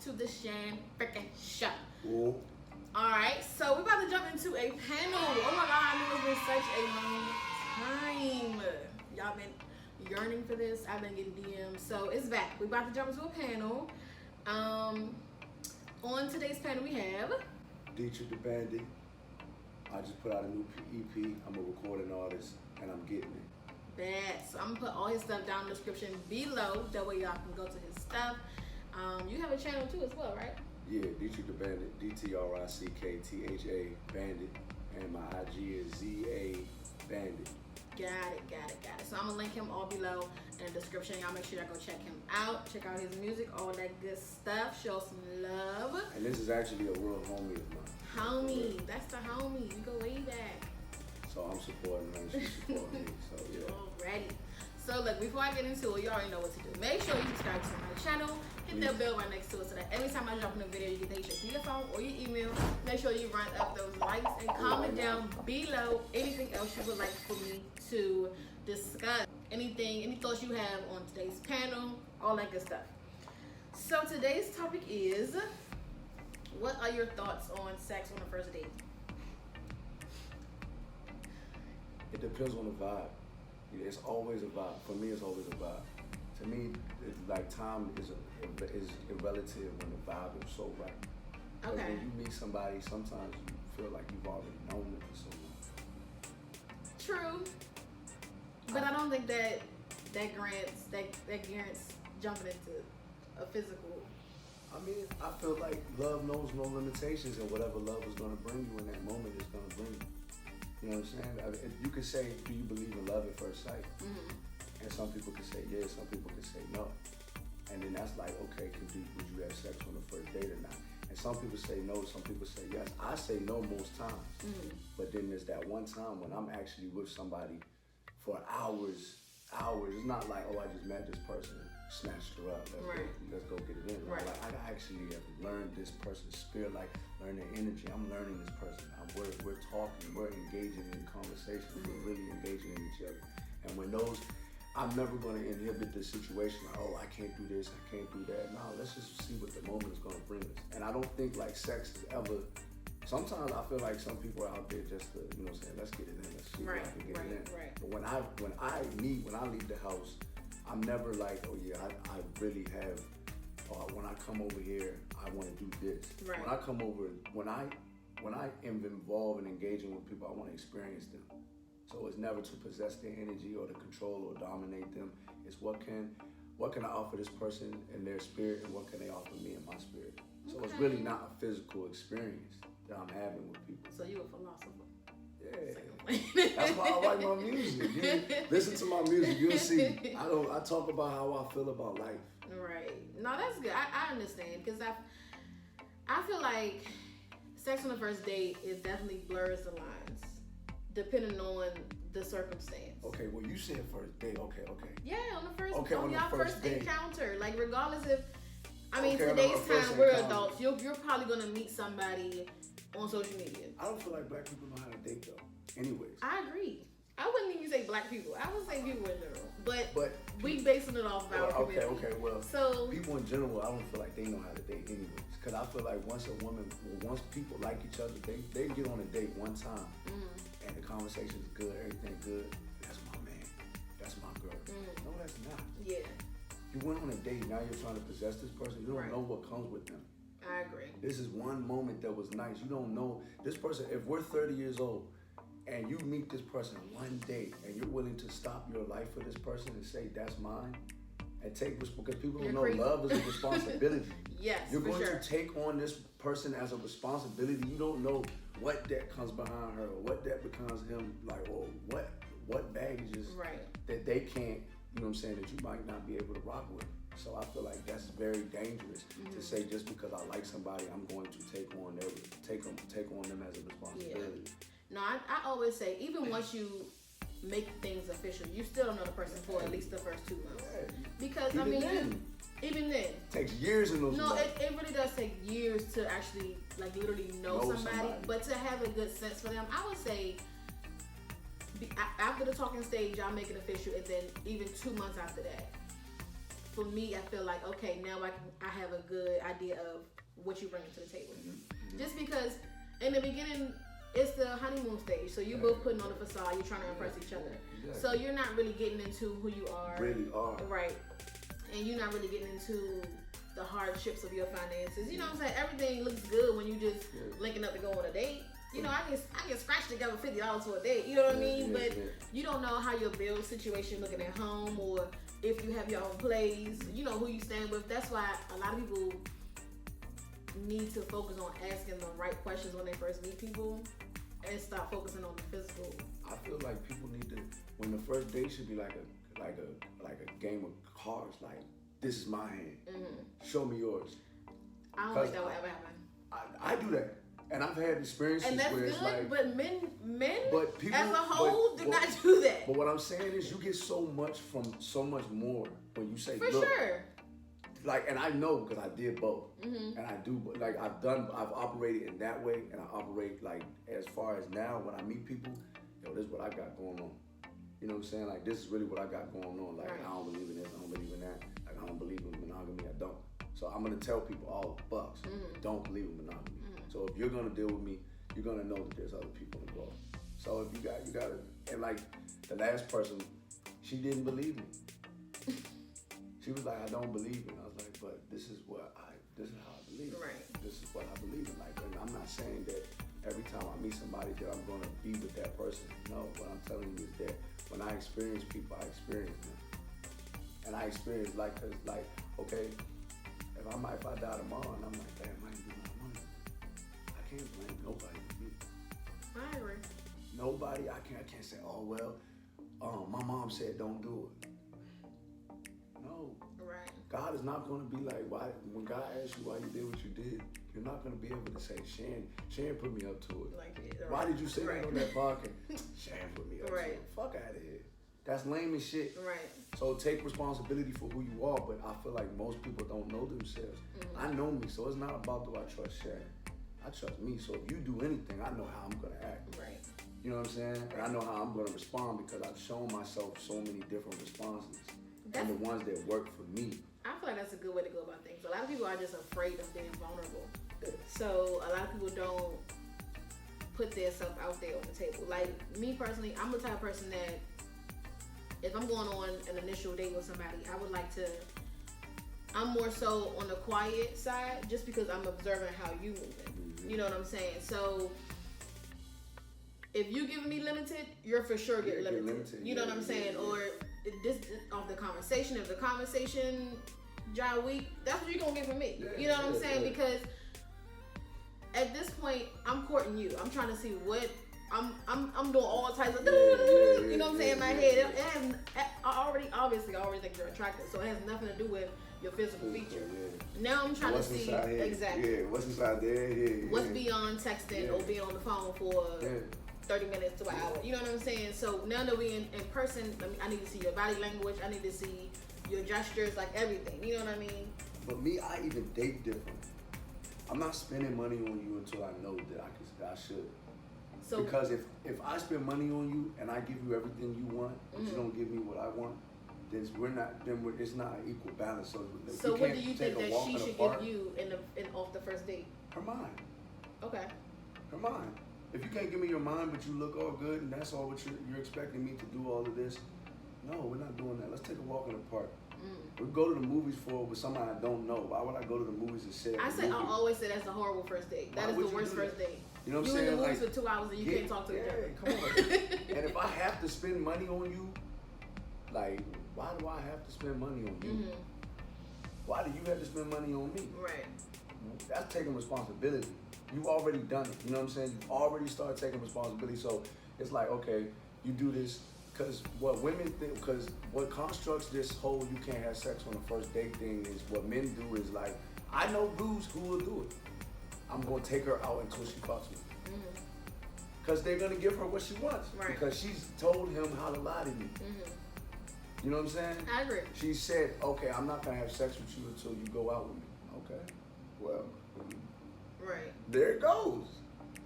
to the Shan freaking show. Ooh. Alright, so we're about to jump into a panel. Oh my god, I know it's been such a long time. Y'all been yearning for this. I've been getting DMs. So it's back. We're about to jump into a panel. On today's panel we have Dtrick ThaBandit. I just put out a new EP. I'm a recording artist and I'm getting it. Bad. So I'm gonna put all his stuff down in the description below. That way y'all can go to his stuff. You have a channel too as well, right? Yeah, Dtrick ThaBandit, DTRICKTHA Bandit, and my IG is ZA Bandit. Got it. So I'm gonna link him all below in the description. Y'all make sure y'all go check him out. Check out his music, all that good stuff. Show some love. And this is actually a real homie of mine. Homie, that's the homie. We go way back. So I'm supporting her and she's supporting me. So yeah. Alrighty. So look, before I get into it, you already know what to do. Make sure you subscribe to my channel. Hit that bell right next to it so that every time I drop in a video, you can take it to your phone or your email. Make sure you run up those likes and comment down below anything else you would like for me to discuss. Any thoughts you have on today's panel, all that good stuff. So today's topic is, what are your thoughts on sex on the first date? It depends on the vibe. It's always a vibe. For me, it's always a vibe. To me, like time is irrelative when the vibe is so right. Okay. When you meet somebody, sometimes you feel like you've already known them for so long. True, but I don't think that grants jumping into a physical. I mean, I feel like love knows no limitations, and whatever love is going to bring you in that moment is going to bring you. You know what I'm saying? I mean, you could say, do you believe in love at first sight? Mm-hmm. And some people could say yes, some people could say no. And then that's like, okay, would you have sex on the first date or not? And some people say no, some people say yes. I say no most times. Mm-hmm. But then there's that one time when I'm actually with somebody for hours. It's not like, oh, I just met this person, snatched her up, let's go get it in. Right. Like, I actually have learned this person's spirit, like learn their energy. I'm learning this person. We're talking, we're engaging in conversation, we're really engaging in each other. And when I'm never going to inhibit the situation. Like, oh, I can't do this, I can't do that. No, let's just see what the moment is going to bring us. And I don't think like sex is ever. Sometimes I feel like some people are out there just to, you know what I'm saying, let's get it in, let's see if I can get it in. Right. But when I leave the house, I'm never like, oh yeah, I really have, when I come over here, I want to do this. Right. When I come over, when I am involved in engaging with people, I want to experience them. So it's never to possess their energy or to control or dominate them. It's what can I offer this person in their spirit, and what can they offer me in my spirit. So It's really not a physical experience that I'm having with people. So you a philosopher? Yeah. That's why I like my music. You listen to my music, you'll see. I talk about how I feel about life. Right. No, that's good. I understand, because I feel like sex on the first date is definitely blurs the lines, depending on the circumstance. Okay, well you said first date. Okay. Yeah, on the y'all first date. encounter. Like regardless if, today's first time we're encounter. adults. You're probably gonna meet somebody on social media. I don't feel like black people know how to date though. Anyways. I agree. I wouldn't even say black people. I would say people in general. But we basing it off of our community. Okay. Well, so people in general, I don't feel like they know how to date anyways. Because I feel like once people like each other, they get on a date one time, and the conversation is good, everything good. That's my man. That's my girl. No, that's not. Yeah. You went on a date, now you're trying to possess this person. You don't know what comes with them. I agree. This is one moment that was nice. You don't know this person. If we're 30 years old and you meet this person one day and you're willing to stop your life for this person and say, that's mine, and take this, because people don't know love is a responsibility. Yes, you're going to take on this person as a responsibility. You don't know what that comes behind her or what that becomes him, like, or what baggages that they can't, you know what I'm saying, that you might not be able to rock with. So I feel like that's very dangerous to say just because I like somebody, I'm going to take on them as a responsibility. Yeah. No, I always say, even once you make things official, you still don't know the person for at least the first 2 months. Yeah. Because even then, it takes years in those. No, it really does take years to actually like literally know somebody. But to have a good sense for them, I would say after the talking stage, y'all make it official, and then even 2 months after that, for me, I feel like, okay, now I have a good idea of what you bring to the table. Just because in the beginning, it's the honeymoon stage. So you're both putting on a facade. You're trying to impress each other. Exactly. So you're not really getting into who you are. Really are. Right. And you're not really getting into the hardships of your finances. You know what I'm saying? Everything looks good when you just linking up to go on a date. You know, I can scratch together $50 for a date. You know what I mean? But you don't know how your bill situation looking at home, or if you have your own place. You know who you stand with. That's why a lot of people need to focus on asking the right questions when they first meet people, and stop focusing on the physical. I feel like people need to, when the first date should be like a game of cards. Like, this is my hand. Show me yours. I don't think that will ever happen. I do that. And I've had experiences and that's where it's good, like, but men but people, as a whole do not do that. But what I'm saying is, you get so much from so much more when you say, for look, sure. Like, and I know because I did both, and I do. Like, I've operated in that way, and I operate like as far as now when I meet people, yo, this is what I got going on. You know what I'm saying? Like, this is really what I got going on. Like, I don't believe in this, I don't believe in that. Like, I don't believe in monogamy, I don't. So I'm gonna tell people all the bucks, don't believe in monogamy. So if you're gonna deal with me, you're gonna know that there's other people involved. So if you gotta, and like the last person, she didn't believe me. She was like, I don't believe in. I was like, but this is how I believe. Right. This is what I believe in. Like, and I'm not saying that every time I meet somebody that I'm gonna be with that person. No, what I'm telling you is that when I experience people, I experience them. And I experience okay, if I die tomorrow and I'm like, damn, I ain't doing my money. I can't blame nobody but me. I agree. Nobody, I can't say, oh well, my mom said don't do it. No. Right. God is not going to be like, why? When God asks you why you did what you did, you're not going to be able to say, Shan put me up to it. Like it. Why did you say that on that podcast? Shan put me up to it. Fuck out of here. That's lame as shit. Right. So take responsibility for who you are, but I feel like most people don't know themselves. I know me, so it's not about do I trust Shan. I trust me, so if you do anything, I know how I'm going to act. Right. You know what I'm saying? And I know how I'm going to respond because I've shown myself so many different responses. And the ones that work for me. I feel like that's a good way to go about things. A lot of people are just afraid of being vulnerable. So a lot of people don't put their stuff out there on the table. Like me personally, I'm the type of person that if I'm going on an initial date with somebody, I would like to, I'm more so on the quiet side just because I'm observing how you moving. You know what I'm saying? So if you giving me limited, you're for sure getting limited. You know what I'm saying? Or this of the conversation, if the conversation dry weak, that's what you're gonna get from me. You know what I'm saying? Because at this point, I'm courting you. I'm trying to see what I'm doing all types of you know what I'm saying in my head. It has, I already think you're attractive, so it has nothing to do with your physical feature. Now I'm trying to see exactly what's inside there. What's beyond texting or being on the phone for 30 minutes to an hour. You know what I'm saying? So now that we in person, I need to see your body language. I need to see your gestures, like everything. You know what I mean? But me, I even date different. I'm not spending money on you until I know that I should. So, because if I spend money on you and I give you everything you want, but you don't give me what I want, then it's not an equal balance. So what do you think that she should give you in off the first date? Her mind. Okay. Her mind. If you can't give me your mind, but you look all good, and that's all what you're expecting me to do all of this, no, we're not doing that. Let's take a walk in the park. We go to the movies with somebody I don't know. Why would I go to the movies and sit? I always say that's a horrible first date. That is the worst first date. You know what I'm saying? You in the movies for 2 hours and you can't talk to each other. Come on. And if I have to spend money on you, like, why do I have to spend money on you? Why do you have to spend money on me? Right. That's taking responsibility. You've already done it. You know what I'm saying? You've already started taking responsibility. So it's like, okay, you do this. Because what women think, because what constructs this whole you can't have sex on the first date thing is what men do is like, I know dudes who will do it. I'm going to take her out until she fucks me. Because they're going to give her what she wants. Right. Because she's told him how to lie to you. You know what I'm saying? I agree. She said, okay, I'm not going to have sex with you until you go out with me. Okay. Well. Right. There it goes.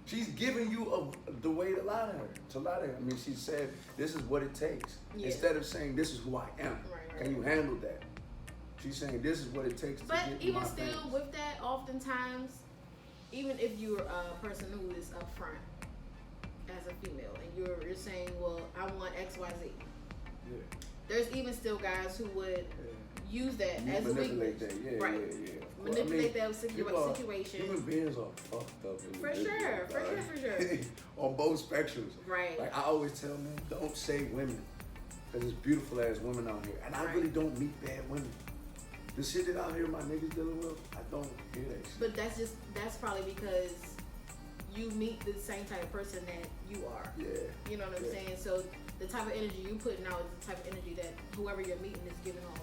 She's giving you the way to lie to her. I mean, she said, this is what it takes. Instead of saying, this is who I am. Right. Can you handle that? She's saying this is what it takes to But get even my still, fans. with that, oftentimes, even if you're a person who is upfront as a female and you're saying, well, I want X, Y, Z. Yeah. There's even still guys who would use that as a manipulate weakness. that. Yeah, right. yeah. Manipulate that situation. Human beings are fucked up. For sure. On both spectrums. Right. Like I always tell men, don't say women, because it's beautiful as women out here, and I Right. really don't meet bad women. The shit that out here my niggas dealing with, I don't hear that shit. But that's probably because you meet the same type of person that you are. Yeah. You know what I'm saying? So the type of energy you putting out is the type of energy that whoever you're meeting is giving off.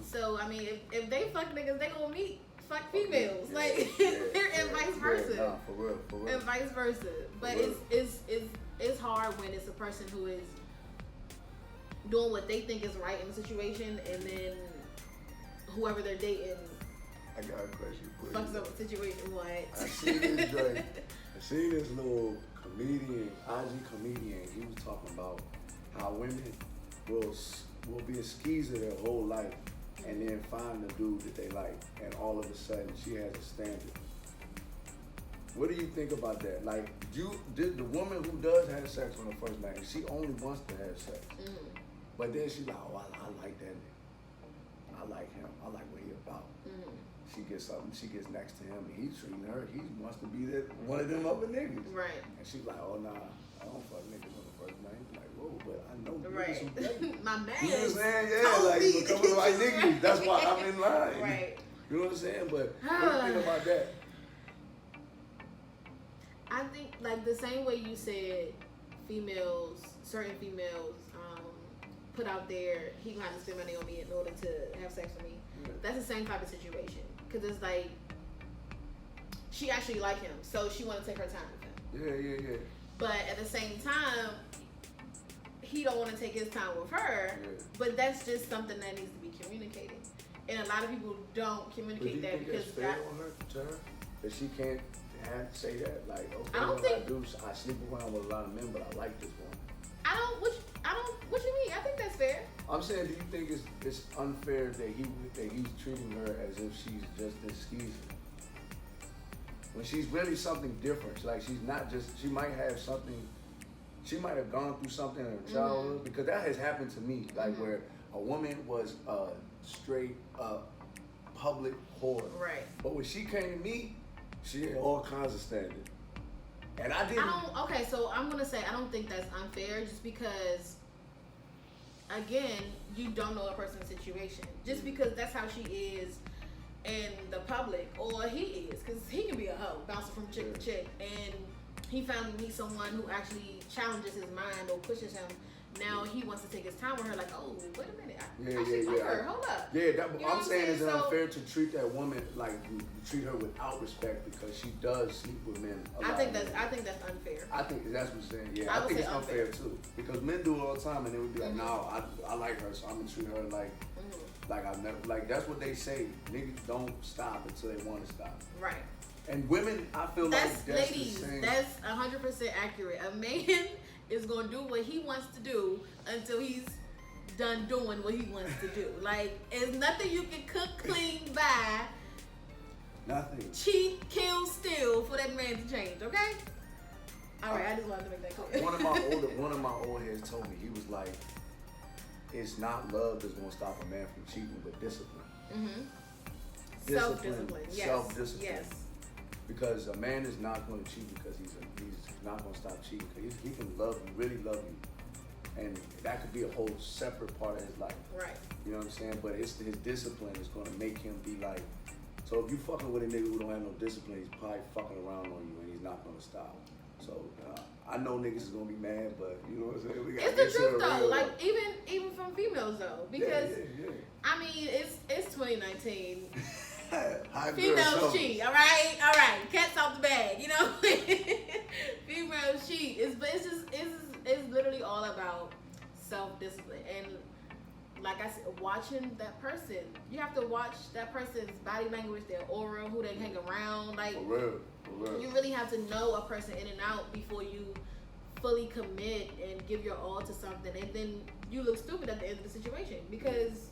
So I mean, if they fuck niggas, they gonna meet fuck females, and vice versa. Nah, for real. And vice versa. But it's hard when it's a person who is doing what they think is right in the situation, and then whoever they're dating I got a question for you. fucks up the situation. What? I seen this Dre. I seen this little comedian, IG comedian. He was talking about how women will be a skeezer their whole life, and then find the dude that they like, and all of a sudden she has a standard. What do you think about that? Like, the woman who does have sex on the first night, she only wants to have sex, but then she's like, oh, I like that nigga. I like him. I like what he about. She gets something. She gets next to him, and he's treating her. He wants to be one of them other niggas. Right. And she's like, oh nah, I don't fuck niggas on the first night. He's like, whoa, but I know Right. niggas who play. My man. You know what I'm saying? Yeah, like you become the right niggas. That's why I'm in line. Right. You know what I'm saying? But what do you think about that? I think like the same way you said, certain females, put out there, he gonna have to spend money on me in order to have sex with me. Yeah. That's the same type of situation. Cause it's like, she actually like him, so she wanna take her time with him. Yeah. But at the same time, he don't wanna take his time with her, but that's just something that needs to be communicated. And a lot of people don't communicate that because that's fair on her, to her? That she can't say that? Like, okay, I don't think, I sleep around with a lot of men, but I like this one. What you mean? I think that's fair. I'm saying, do you think it's unfair that he's treating her as if she's just this skeezer? When she's really something different. Like, she's not just, she might have gone through something in her childhood, because that has happened to me. Like, where a woman was a straight up public whore. Right. But when she came to me, she had all kinds of standards. And I didn't. Okay, so I'm going to say I don't think that's unfair, just because, again, you don't know a person's situation. Just because that's how she is in the public, or he is, because he can be a hoe, bouncing from chick to chick, and he finally meets someone who actually challenges his mind or pushes him. Now he wants to take his time with her, like, oh, wait a minute, I actually like her, hold up. Yeah, you know I'm saying it's unfair so, to treat that woman like, you treat her without respect, because she does sleep with men a lot. I think that's unfair. I think that's what I'm saying. Yeah, I think it's unfair too, because men do it all the time, and they would be like, no, I like her, so I'm gonna treat her like I've never, like, that's what they say. Niggas don't stop until they want to stop. Right. And women, I feel that's like that's ladies, the same. that's 100% accurate. A man is gonna do what he wants to do until he's done doing what he wants to do. Like, there's nothing you can cook, clean, buy, nothing, cheat, kill, steal for that man to change. Okay. All right, I just wanted to make that clear. One of my old heads told me, he was like, it's not love that's gonna stop a man from cheating, but discipline. Self-discipline. Yes. Self-discipline. Yes. Because a man is not going to cheat because he's not going to stop cheating. Because he can love you, really love you, and that could be a whole separate part of his life. Right. You know what I'm saying? But his discipline is going to make him be like. So if you fucking with a nigga who don't have no discipline, he's probably fucking around on you, and he's not going to stop. So I know niggas is going to be mad, but you know what I'm saying? We got it's the truth though. Like even from females though, because yeah. I mean it's 2019. Females Females cheat, all right. Cats off the bag, you know. Females cheat. It's literally all about self-discipline, and like I said, watching that person. You have to watch that person's body language, their aura, who they hang around. Like, for real. You really have to know a person in and out before you fully commit and give your all to something, and then you look stupid at the end of the situation because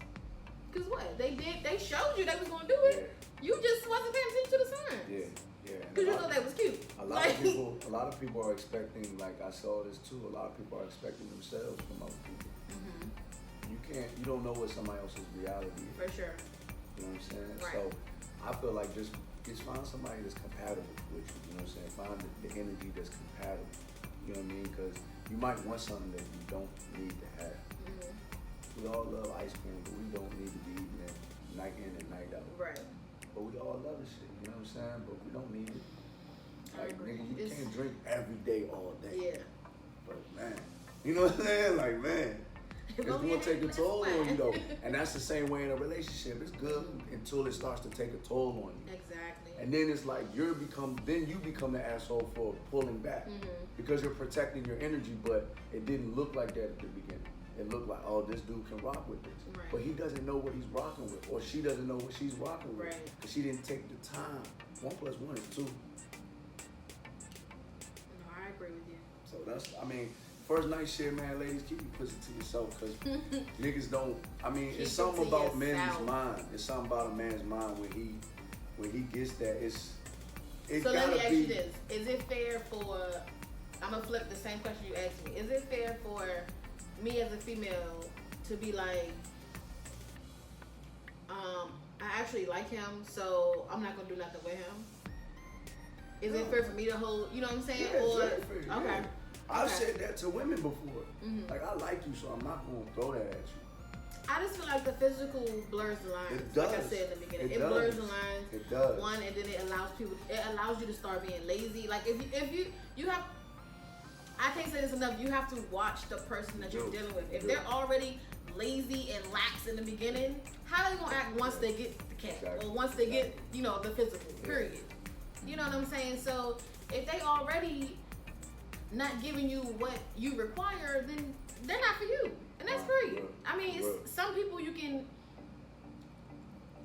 Cause what? They showed you they was gonna do it. Yeah. You just wasn't paying attention to the signs. Yeah. Cause you thought that was cute. A lot of people are expecting, like I saw this too, a lot of people are expecting themselves from other people. You don't know what somebody else's reality is. For sure. You know what I'm saying? Right. So I feel like just find somebody that's compatible with you. You know what I'm saying? Find the energy that's compatible. You know what I mean? Because you might want something that you don't need to have. We all love ice cream, but we don't need to be eating it night in and night out. Right. But we all love this shit. You know what I'm saying? But we don't need it. Like, nigga, you can't drink every day, all day. Yeah. But man, you know what I'm saying? Like, man. It's gonna take a toll on you though. And that's the same way in a relationship. It's good until it starts to take a toll on you. Exactly. And then it's like you become the asshole for pulling back. Because you're protecting your energy, but it didn't look like that at the beginning. It looked like, oh, this dude can rock with this. Right. But he doesn't know what he's rocking with, or she doesn't know what she's rocking with. Right. Because she didn't take the time. 1 + 1 is 2. No, I agree with you. So that's, I mean, first night shit, man, ladies, keep your pussy to yourself, because niggas don't, I mean, it's something about men's mind. It's something about a man's mind when he gets that, so let me ask you this. Is it fair for, I'm going to flip the same question you asked me. Is it fair for me as a female to be like, I actually like him, so I'm not going to do nothing with him? Is it fair for me to hold, you know what I'm saying? Yeah, or, it's very fair, okay. Yeah. I've said that to women before. Like, I like you, so I'm not going to throw that at you. I just feel like the physical blurs the lines. It does. Like I said in the beginning, it blurs the lines. It does. One, and then it allows you to start being lazy. Like if you have, I can't say this enough. You have to watch the person that you're dealing with. If they're already lazy and lax in the beginning, how are they gonna act once they get the cat or once they get the physical? Period. You know what I'm saying? So if they already not giving you what you require, then they're not for you. And that's free. I mean, some people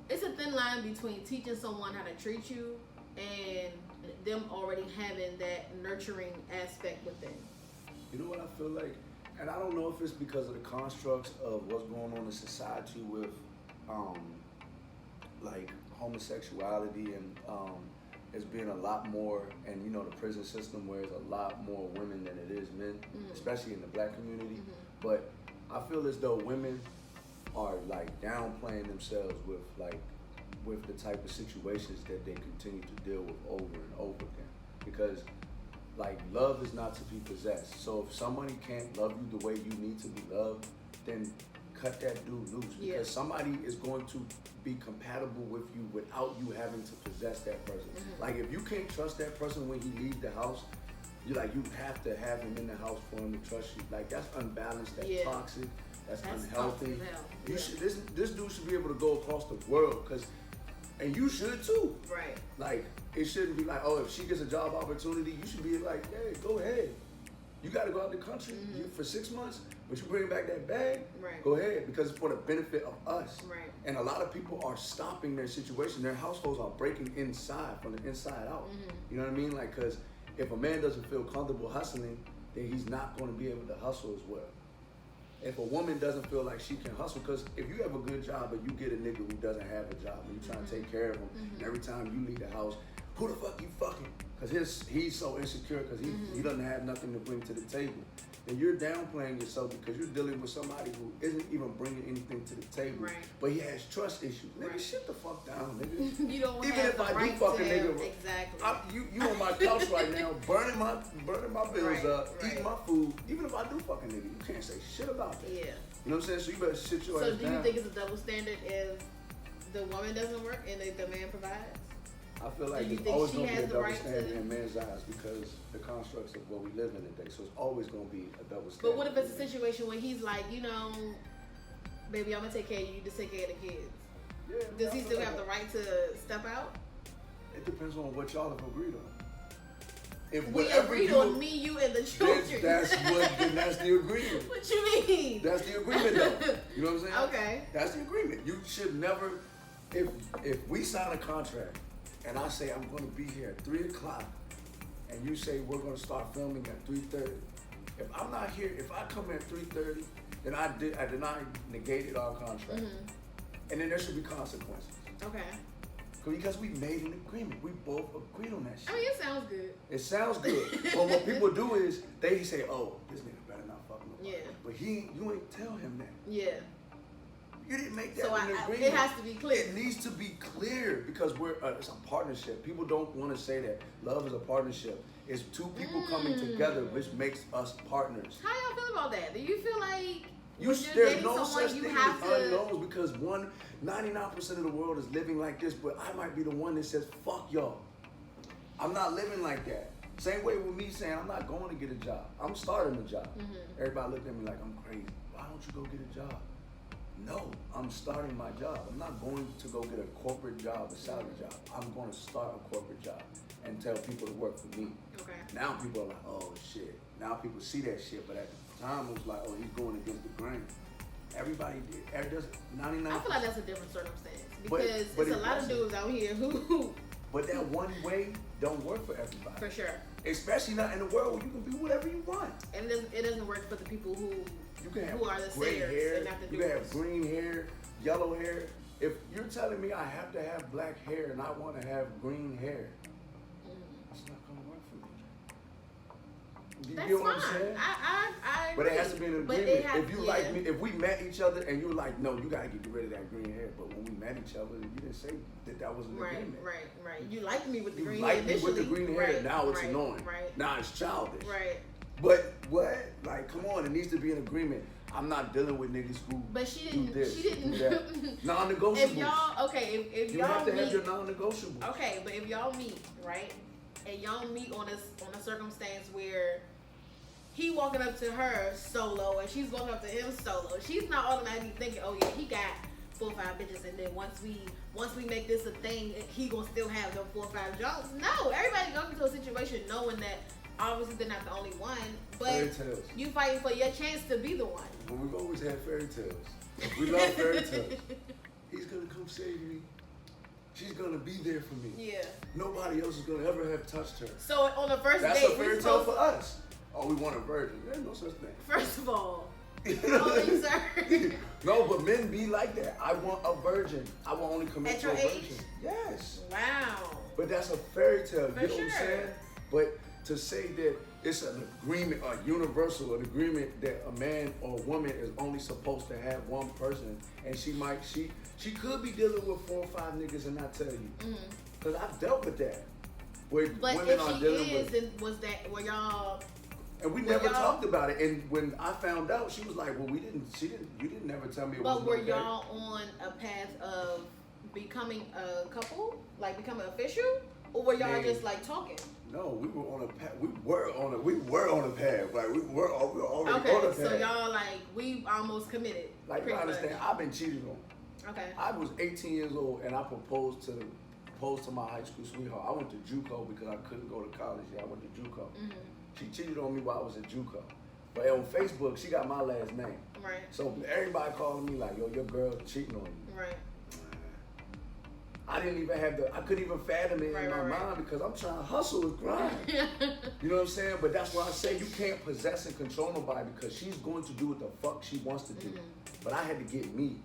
it's a thin line between teaching someone how to treat you and them already having that nurturing aspect within. You know what I feel like? And I don't know if it's because of the constructs of what's going on in society with like homosexuality and it's been a lot more, and the prison system where there's a lot more women than it is men, especially in the black community. But I feel as though women are like downplaying themselves with the type of situations that they continue to deal with over and over again. Because like love is not to be possessed. So if somebody can't love you the way you need to be loved, then cut that dude loose, because somebody is going to be compatible with you without you having to possess that person. Like if you can't trust that person when he leaves the house, you have to have him in the house for him to trust you. Like that's unbalanced, that's toxic, that's unhealthy. You should this dude should be able to go across the world, and you should too. Right. Like it shouldn't be like, oh, if she gets a job opportunity, you should be like, hey, go ahead. You got to go out the country for 6 months, but you bring back that bag, go ahead, because it's for the benefit of us. Right. And a lot of people are stopping their situation. Their households are breaking inside, from the inside out. You know what I mean? Like, because if a man doesn't feel comfortable hustling, then he's not going to be able to hustle as well. If a woman doesn't feel like she can hustle, because if you have a good job but you get a nigga who doesn't have a job and you're trying to take care of him, and every time you leave the house, who the fuck you fucking? Because he's so insecure because he doesn't have nothing to bring to the table. And you're downplaying yourself because you're dealing with somebody who isn't even bringing anything to the table. Right. But he has trust issues. Nigga, shit the fuck down, nigga. You don't even if I do fuck a nigga. Exactly. You on my couch right now, burning my bills up, eating my food. Even if I do fuck a nigga, you can't say shit about that. Yeah. You know what I'm saying? So you better sit your ass down. So do you think it's a double standard if the woman doesn't work and the man provides? I feel like there's always going to be a double standard in men's eyes because the constructs of what we live in today. So it's always going to be a double standard. But what if it's a situation where he's like, baby, I'm going to take care of you, you just take care of the kids. Yeah, does he still have the right to step out? It depends on what y'all have agreed on. If we agreed on me, you, and the children. That's the agreement. What you mean? That's the agreement, though. You know what I'm saying? Okay. That's the agreement. You should never, if we sign a contract, and I say I'm going to be here at 3 o'clock, and you say we're going to start filming at 3:30. If I'm not here, if I come at 3:30, then I negated our contract. and then there should be consequences. Okay. Because we made an agreement. We both agreed on that shit. I mean, it sounds good. It sounds good. But what people do is they say, oh, this nigga better not fuck nobody. Yeah. But you ain't tell him that. Yeah. You didn't make that So an agreement. it has to be clear. It needs to be clear because it's a partnership. People don't want to say that love is a partnership. It's two people coming together, which makes us partners. How y'all feel about that? Do you feel like there's dating no someone, such you thing have as to... unknowns because 99% of the world is living like this, but I might be the one that says, fuck y'all. I'm not living like that. Same way with me saying I'm not going to get a job. I'm starting a job. Everybody looked at me like I'm crazy. Why don't you go get a job? No, I'm starting my job. I'm not going to go get a corporate job, a salary job. I'm going to start a corporate job and tell people to work for me. Okay. Now people are like, oh shit. Now people see that shit, but at the time it was like, oh, he's going against the grain. Everybody did. There's 99. I feel like that's a different circumstance because but there's a lot of dudes out here who. But that one way don't work for everybody. For sure. Especially not in a world where you can be whatever you want. And it doesn't work for the people who are the gray sayers hair, and not the doers. you can have green hair, yellow hair. If you're telling me I have to have black hair and I want to have green hair, it's not going to work for me. You That's get what fine. I'm saying? I But it has to be an agreement. If you like me, yeah. if we met each other and you were like, no, you gotta get rid of that green hair. But when we met each other, you didn't say that was an agreement. Right. You liked me with the green You hair liked me with the green hair. Right, now it's right, annoying. Right. Now it's childish. Right. But what? Like, come on, it needs to be an agreement. I'm not dealing with niggas who But she do didn't. this, She didn't. do that. Non-negotiables. If y'all if you y'all have to meet, have your non-negotiables. okay, but if y'all meet, right, and y'all meet on a circumstance where he walking up to her solo and she's walking up to him solo, she's not automatically thinking, oh yeah, he got 4 or 5 bitches, and then once we make this a thing, he gonna still have them 4 or 5 jobs. No, everybody goes into a situation knowing that obviously they're not the only one, but Fairy tales. you fighting for your chance to be the one. But we've always had fairy tales. We love fairy tales. He's gonna come save me. She's gonna be there for me. Yeah. Nobody else is gonna ever have touched her. So on the first That's date, a fairy tale for us. Oh, we want a virgin. There's no such thing. First of all, no, sir. No, but men be like that. I want a virgin. I will only commit At to your a age? virgin. Yes. Wow. But that's a fairy tale. For You know what I'm sure. saying? But to say that it's an agreement, a universal, an agreement that a man or a woman is only supposed to have one person, and she could be dealing with 4 or 5 niggas and not tell you. Because I've dealt with that. Where But women if are she dealing is, with. and were y'all? And we never talked about it. And when I found out, she was like, "Well, you didn't never tell me it was." But were y'all on a path of becoming a couple, like becoming official, or were y'all just like talking? No, we were on a path. We were on a path. Like we were already Okay, on a path. so y'all like we almost committed. Like you understand, I've been cheated on. Okay. I was 18 years old and I proposed to my high school sweetheart. I went to JUCO because I couldn't go to college yet. I went to JUCO. She cheated on me while I was at JUCO. But on Facebook, she got my last name. Right. So everybody calling me like, yo, your girl cheating on you. Right. I didn't even I couldn't even fathom it in my mind because I'm trying to hustle and grind. You know what I'm saying? But that's why I say you can't possess and control nobody because she's going to do what the fuck she wants to do. But I had to get me.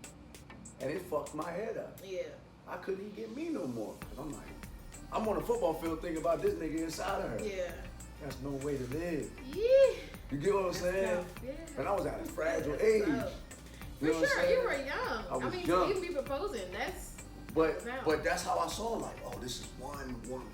And it fucked my head up. Yeah. I couldn't even get me no more. Cause I'm like, I'm on the football field thinking about this nigga inside of her. Yeah. That's no way to live. Yeah. You get what I'm saying? Tough. Yeah. And I was at a fragile age. For You know what I'm sure, saying? you were young. I was mean, young. to even be proposing, that's. But that's how I saw like, oh, this is one woman.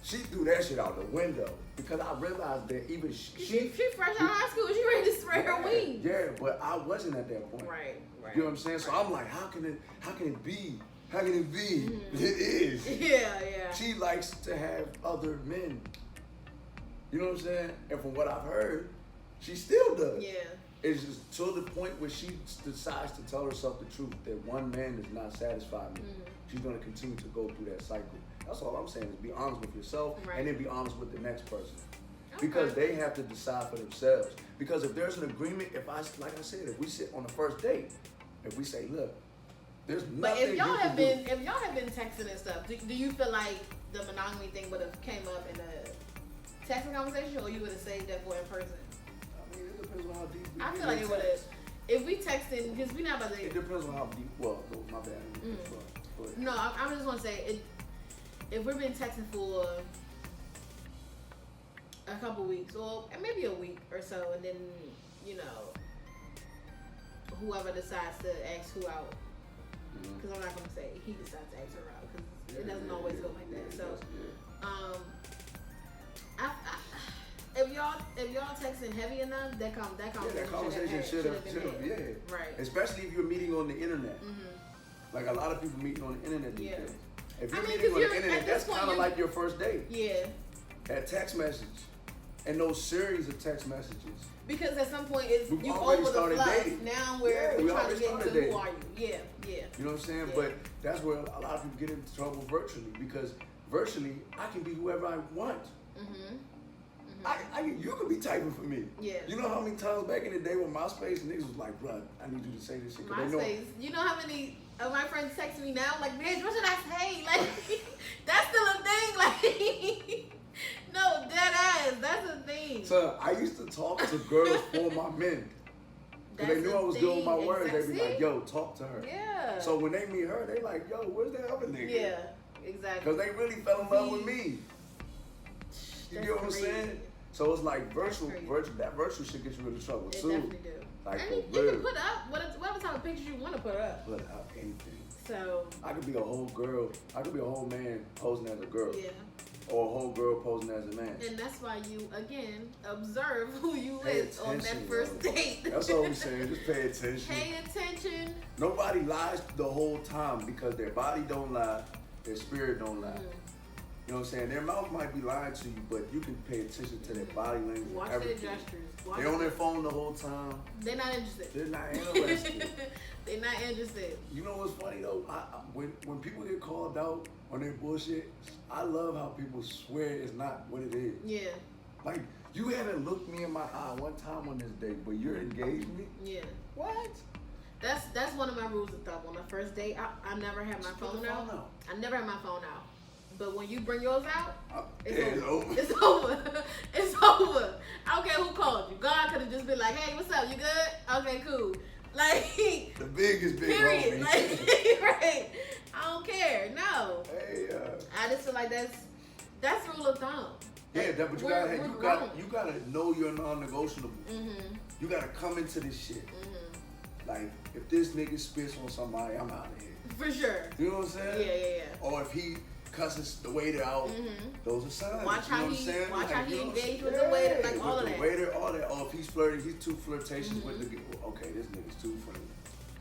She threw that shit out the window because I realized that even she fresh out of high school, she ready to spread her wings. Yeah, but I wasn't at that point. Right. You know what I'm saying? So I'm like, how can it be? How can it be? It is. Yeah. She likes to have other men. You know what I'm saying? And from what I've heard, she still does. Yeah. It's just to the point where she decides to tell herself the truth that one man does not satisfy me. She's going to continue to go through that cycle. That's all I'm saying is be honest with yourself and then be honest with the next person. Because they have to decide for themselves. Because if there's an agreement, like I said, if we sit on the first date, if we say, look, there's nothing But if y'all have been do. if y'all have been texting and stuff, do you feel like the monogamy thing would have came up in a texting conversation, or you would have saved that for in person? I mean, it depends on how deep we I get feel like in it would have. text. if we texting, because we not about to. It depends on how deep. Well, no, my bad. But No, I just want to say if we've been texting for a couple weeks or maybe a week or so, and then whoever decides to ask who out, because I'm not gonna say he decides to ask her out, because it doesn't always go like that. So, if y'all texting heavy enough, that conversation should have been had. Right. Especially if you're meeting on the internet. Like a lot of people meeting on the internet these days. If you're meeting on the internet, that's kind of like your first date. Yeah. That text message and those series of text messages. Because at some point you already over started the fluff. dating. Now we're trying to get into who are you. Yeah. You know what I'm saying? Yeah. But that's where a lot of people get into trouble virtually, because virtually I can be whoever I want. You could be typing for me. Yeah. You know how many times back in the day when MySpace niggas was like, "Bro, I need you to say this shit." MySpace. You know how many of my friends text me now? Like, bitch, what should I say? Like, that's still a thing. Like, no, dead ass. That's a thing. So I used to talk to girls for my men. Because they knew I was good with my words. They'd be like, "Yo, talk to her." Yeah. So when they meet her, they like, "Yo, where's that other nigga?" Yeah, exactly. Because they really fell in love with me. You get what I'm saying? So it's like that virtual shit gets you into trouble too. It definitely do. Like, and you can put up whatever type of pictures you want to put up. Put up anything. So I could be a whole girl. I could be a whole man posing as a girl. Yeah. Or a whole girl posing as a man. And that's why you again observe who you with on that first date. That's all I'm saying. Just pay attention. Pay attention. Nobody lies the whole time, because their body don't lie, their spirit don't lie. You know what I'm saying? Their mouth might be lying to you, but you can pay attention to their body language. Watch their gestures. They're on their phone the whole time. They're not interested. They're not interested. They're not interested. You know what's funny though? When people get called out on their bullshit, I love how people swear it's not what it is. Yeah. Like, you haven't looked me in my eye one time on this date, but you're engaged me? Yeah. What? That's one of my rules of thumb. On the first date, I never have my phone out. I never have my phone out. But when you bring yours out, it's over. It's over. It's over. I don't care who called you. God could have just been like, "Hey, what's up? You good? Okay, cool." Like, the biggest big period. homie. Like, right. I don't care. No. Hey, I just feel like that's rule of thumb. Yeah, but you gotta know your non-negotiable. You gotta come into this shit. Like, if this nigga spits on somebody, I'm out of here. For sure. You know what I'm saying? Yeah. Or if he cusses the waiter out, those are signs. Watch you know what I'm saying? Watch how he engaged with the waiter, like all of that. Waiter, all that. Or if he's flirting, he's too flirtatious with the. Okay, this nigga's too funny.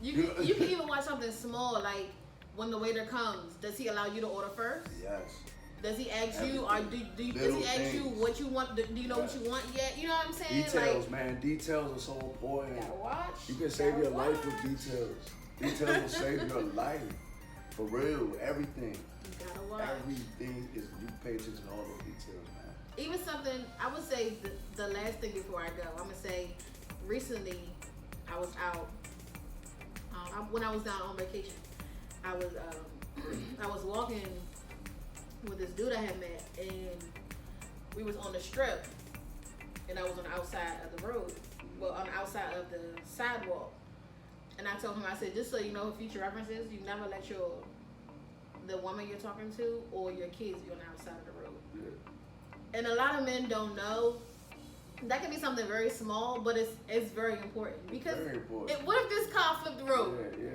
You can even watch something small, like when the waiter comes. Does he allow you to order first? Yes. Does he ask you, or does he ask you what you want? Do you know what you want yet? You know what I'm saying? Details, man. Details are so important. You gotta watch. You can save your life with details. Details will save your life. For real, everything. You gotta watch. Everything is, you pay attention to all those details, man. Even something, I would say the last thing before I go, I'm gonna say, recently I was out, when I was down on vacation, I was walking with this dude I had met, and we was on the strip, and I was on the outside of the road, well, on the outside of the sidewalk, and I told him, I said, just so you know, future references, you never let the woman you're talking to or your kids be on the outside of the road. Yeah. And a lot of men don't know. That can be something very small, but it's very important, because very important. What if this car flipped the road? Yeah.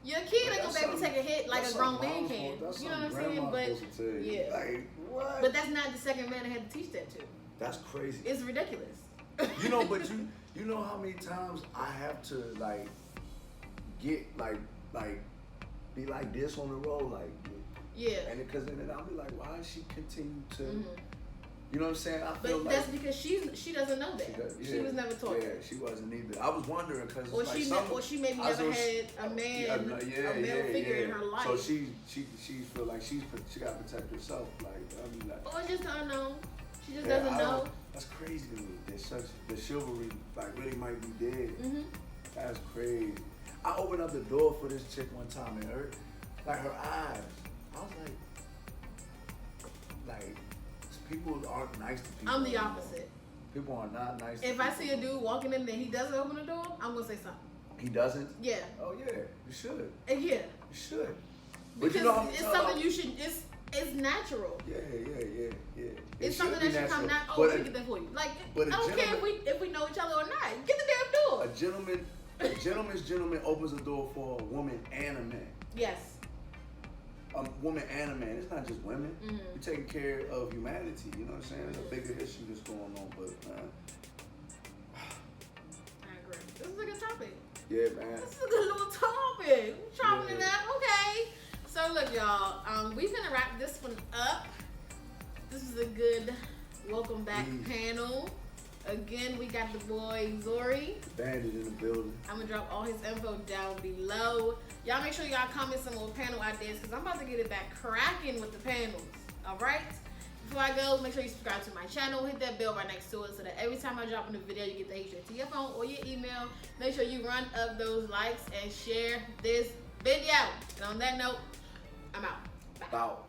Your kid ain't gonna be able to take a hit like a grown man can. You know what I'm saying? But yeah, like what? But that's not the second man I had to teach that to. That's crazy. It's ridiculous. You know, but you know how many times I have to like get like be like this on the road, like yeah. And because then I'll be like, why is she continue to? You know what I'm saying? I feel but like that's because she doesn't know that. She was never taught. Yeah, she wasn't either. I was wondering because or she maybe never had a man, a male figure in her life. So she feel like she got to protect herself. Like I mean, like, or just unknown. She just doesn't know. That's crazy to me. There's such the chivalry like really might be dead. That's crazy. I opened up the door for this chick one time and her eyes. I was like. People aren't nice to people. I'm the opposite. People are not nice. If I see a dude walking in and he doesn't open the door, I'm gonna say something. He doesn't? Yeah. Oh yeah, you should. Yeah. You should. But Because you know how it's something you should. It's natural. Yeah. It's something that should come natural. Oh, let me get that for you. Like, but I don't care if we know each other or not. Get the damn door. A gentleman's gentleman opens the door for a woman and a man. Yes. A woman and a man. It's not just women. Mm-hmm. You're taking care of humanity. You know what I'm saying? There's a bigger issue that's going on, but I agree. This is a good topic. Yeah, man. This is a good little topic. We're chopping it up. Okay. So look, y'all. We finna wrap this one up. This is a good welcome back panel. Again, we got the boy Zori. ThaBandit in the building. I'm gonna drop all his info down below. Y'all make sure y'all comment some more panel ideas because I'm about to get it back cracking with the panels. All right. Before I go, make sure you subscribe to my channel. Hit that bell right next to it so that every time I drop a new video, you get the HTTP to your phone or your email. Make sure you run up those likes and share this video. And on that note, I'm out. Bye. Out.